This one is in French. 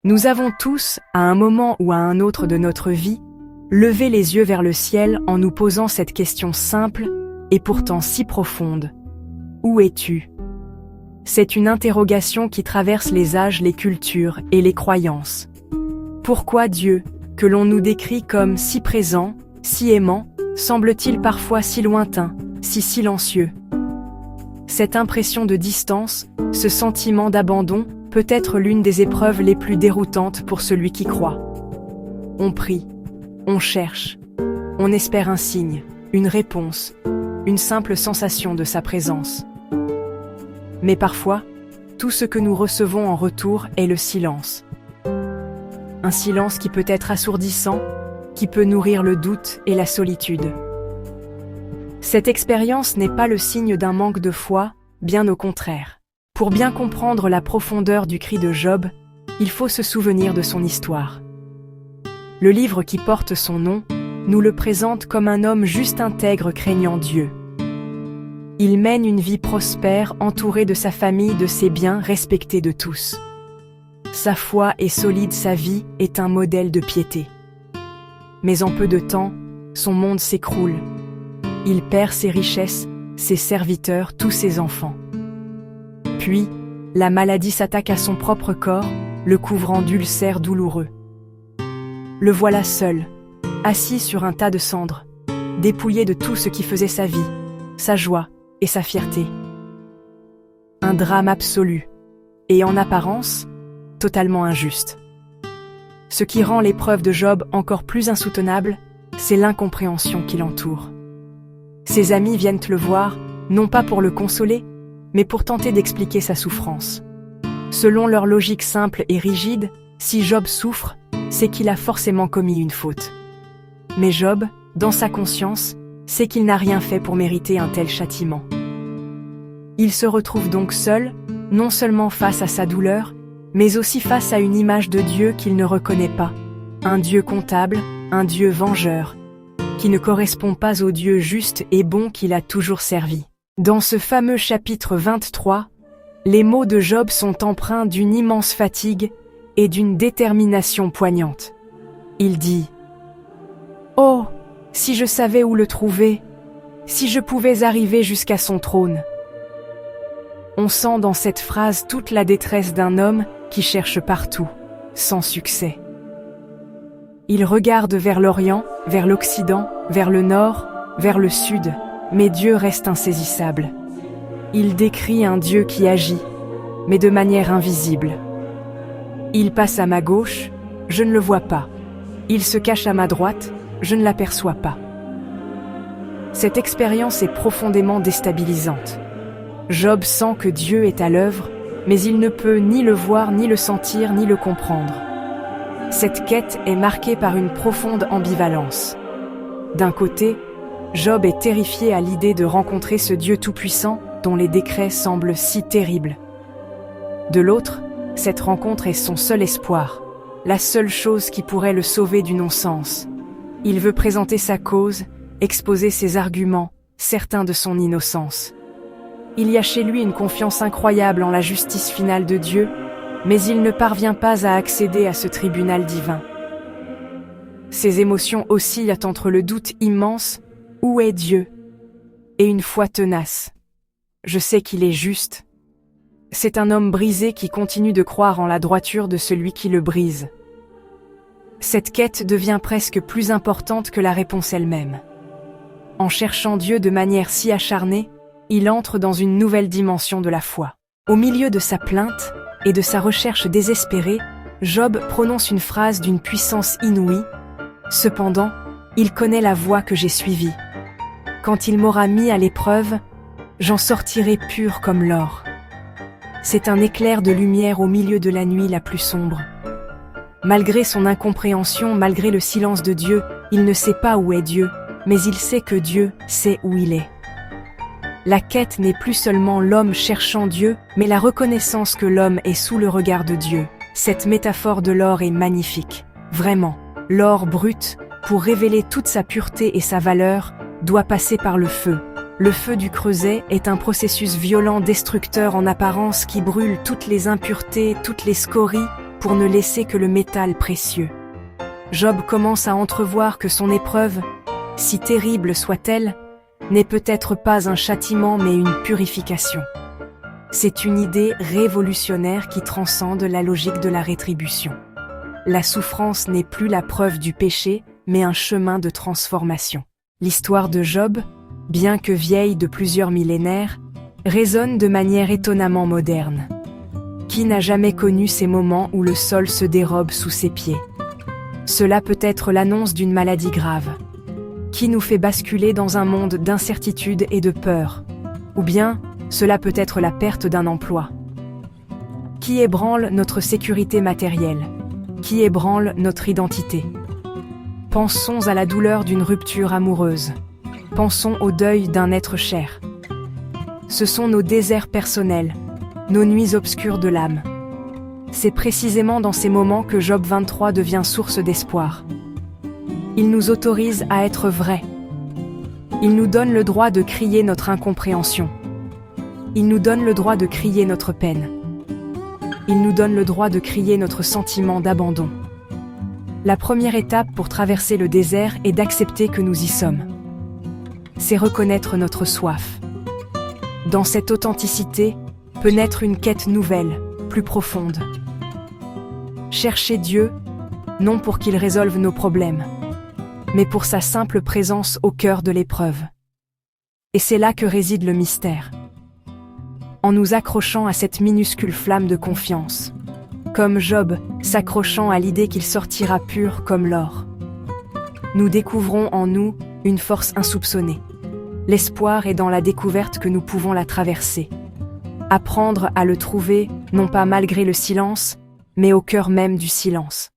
Nous avons tous, à un moment ou à un autre de notre vie, levé les yeux vers le ciel en nous posant cette question simple et pourtant si profonde. Où es-tu ? C'est une interrogation qui traverse les âges, les cultures et les croyances. Pourquoi Dieu, que l'on nous décrit comme si présent, si aimant, semble-t-il parfois si lointain, si silencieux ? Cette impression de distance, ce sentiment d'abandon, peut être l'une des épreuves les plus déroutantes pour celui qui croit. On prie, on cherche, on espère un signe, une réponse, une simple sensation de sa présence. Mais parfois, tout ce que nous recevons en retour est le silence. Un silence qui peut être assourdissant, qui peut nourrir le doute et la solitude. Cette expérience n'est pas le signe d'un manque de foi, bien au contraire. Pour bien comprendre la profondeur du cri de Job, il faut se souvenir de son histoire. Le livre qui porte son nom nous le présente comme un homme juste intègre craignant Dieu. Il mène une vie prospère, entouré de sa famille, de ses biens, respecté de tous. Sa foi est solide, sa vie est un modèle de piété. Mais en peu de temps, son monde s'écroule. Il perd ses richesses, ses serviteurs, tous ses enfants. Puis, la maladie s'attaque à son propre corps, le couvrant d'ulcères douloureux. Le voilà seul, assis sur un tas de cendres, dépouillé de tout ce qui faisait sa vie, sa joie et sa fierté. Un drame absolu, et en apparence, totalement injuste. Ce qui rend l'épreuve de Job encore plus insoutenable, c'est l'incompréhension qui l'entoure. Ses amis viennent le voir, non pas pour le consoler, mais pour tenter d'expliquer sa souffrance. Selon leur logique simple et rigide, si Job souffre, c'est qu'il a forcément commis une faute. Mais Job, dans sa conscience, sait qu'il n'a rien fait pour mériter un tel châtiment. Il se retrouve donc seul, non seulement face à sa douleur, mais aussi face à une image de Dieu qu'il ne reconnaît pas, un Dieu comptable, un Dieu vengeur, qui ne correspond pas au Dieu juste et bon qu'il a toujours servi. Dans ce fameux chapitre 23, les mots de Job sont empreints d'une immense fatigue et d'une détermination poignante. Il dit « Oh, si je savais où le trouver, si je pouvais arriver jusqu'à son trône !» On sent dans cette phrase toute la détresse d'un homme qui cherche partout, sans succès. Il regarde vers l'Orient, vers l'Occident, vers le Nord, vers le Sud, mais Dieu reste insaisissable. Il décrit un Dieu qui agit, mais de manière invisible. Il passe à ma gauche, je ne le vois pas. Il se cache à ma droite, je ne l'aperçois pas. Cette expérience est profondément déstabilisante. Job sent que Dieu est à l'œuvre, mais il ne peut ni le voir, ni le sentir, ni le comprendre. Cette quête est marquée par une profonde ambivalence. D'un côté, Job est terrifié à l'idée de rencontrer ce Dieu tout-puissant dont les décrets semblent si terribles. De l'autre, cette rencontre est son seul espoir, la seule chose qui pourrait le sauver du non-sens. Il veut présenter sa cause, exposer ses arguments, certains de son innocence. Il y a chez lui une confiance incroyable en la justice finale de Dieu, mais il ne parvient pas à accéder à ce tribunal divin. Ses émotions oscillent entre le doute immense « Où est Dieu ?» et une foi tenace. « Je sais qu'il est juste ». C'est un homme brisé qui continue de croire en la droiture de celui qui le brise. Cette quête devient presque plus importante que la réponse elle-même. En cherchant Dieu de manière si acharnée, il entre dans une nouvelle dimension de la foi. Au milieu de sa plainte et de sa recherche désespérée, Job prononce une phrase d'une puissance inouïe. « Cependant, il connaît la voie que j'ai suivie. Quand il m'aura mis à l'épreuve, j'en sortirai pur comme l'or. » C'est un éclair de lumière au milieu de la nuit la plus sombre. Malgré son incompréhension, malgré le silence de Dieu, il ne sait pas où est Dieu, mais il sait que Dieu sait où il est. La quête n'est plus seulement l'homme cherchant Dieu, mais la reconnaissance que l'homme est sous le regard de Dieu. Cette métaphore de l'or est magnifique. Vraiment, l'or brut, pour révéler toute sa pureté et sa valeur, doit passer par le feu. Le feu du creuset est un processus violent, destructeur en apparence qui brûle toutes les impuretés, toutes les scories, pour ne laisser que le métal précieux. Job commence à entrevoir que son épreuve, si terrible soit-elle, n'est peut-être pas un châtiment mais une purification. C'est une idée révolutionnaire qui transcende la logique de la rétribution. La souffrance n'est plus la preuve du péché, mais un chemin de transformation. L'histoire de Job, bien que vieille de plusieurs millénaires, résonne de manière étonnamment moderne. Qui n'a jamais connu ces moments où le sol se dérobe sous ses pieds? Cela peut être l'annonce d'une maladie grave, qui nous fait basculer dans un monde d'incertitude et de peur, ou bien cela peut être la perte d'un emploi, qui ébranle notre sécurité matérielle, qui ébranle notre identité. Pensons à la douleur d'une rupture amoureuse, pensons au deuil d'un être cher. Ce sont nos déserts personnels, nos nuits obscures de l'âme. C'est précisément dans ces moments que Job 23 devient source d'espoir. Il nous autorise à être vrais. Il nous donne le droit de crier notre incompréhension. Il nous donne le droit de crier notre peine. Il nous donne le droit de crier notre sentiment d'abandon. La première étape pour traverser le désert est d'accepter que nous y sommes. C'est reconnaître notre soif. Dans cette authenticité peut naître une quête nouvelle, plus profonde. Chercher Dieu, non pour qu'il résolve nos problèmes, mais pour sa simple présence au cœur de l'épreuve. Et c'est là que réside le mystère. En nous accrochant à cette minuscule flamme de confiance, comme Job s'accrochant à l'idée qu'il sortira pur comme l'or. Nous découvrons en nous une force insoupçonnée. L'espoir est dans la découverte que nous pouvons la traverser. Apprendre à le trouver, non pas malgré le silence, mais au cœur même du silence.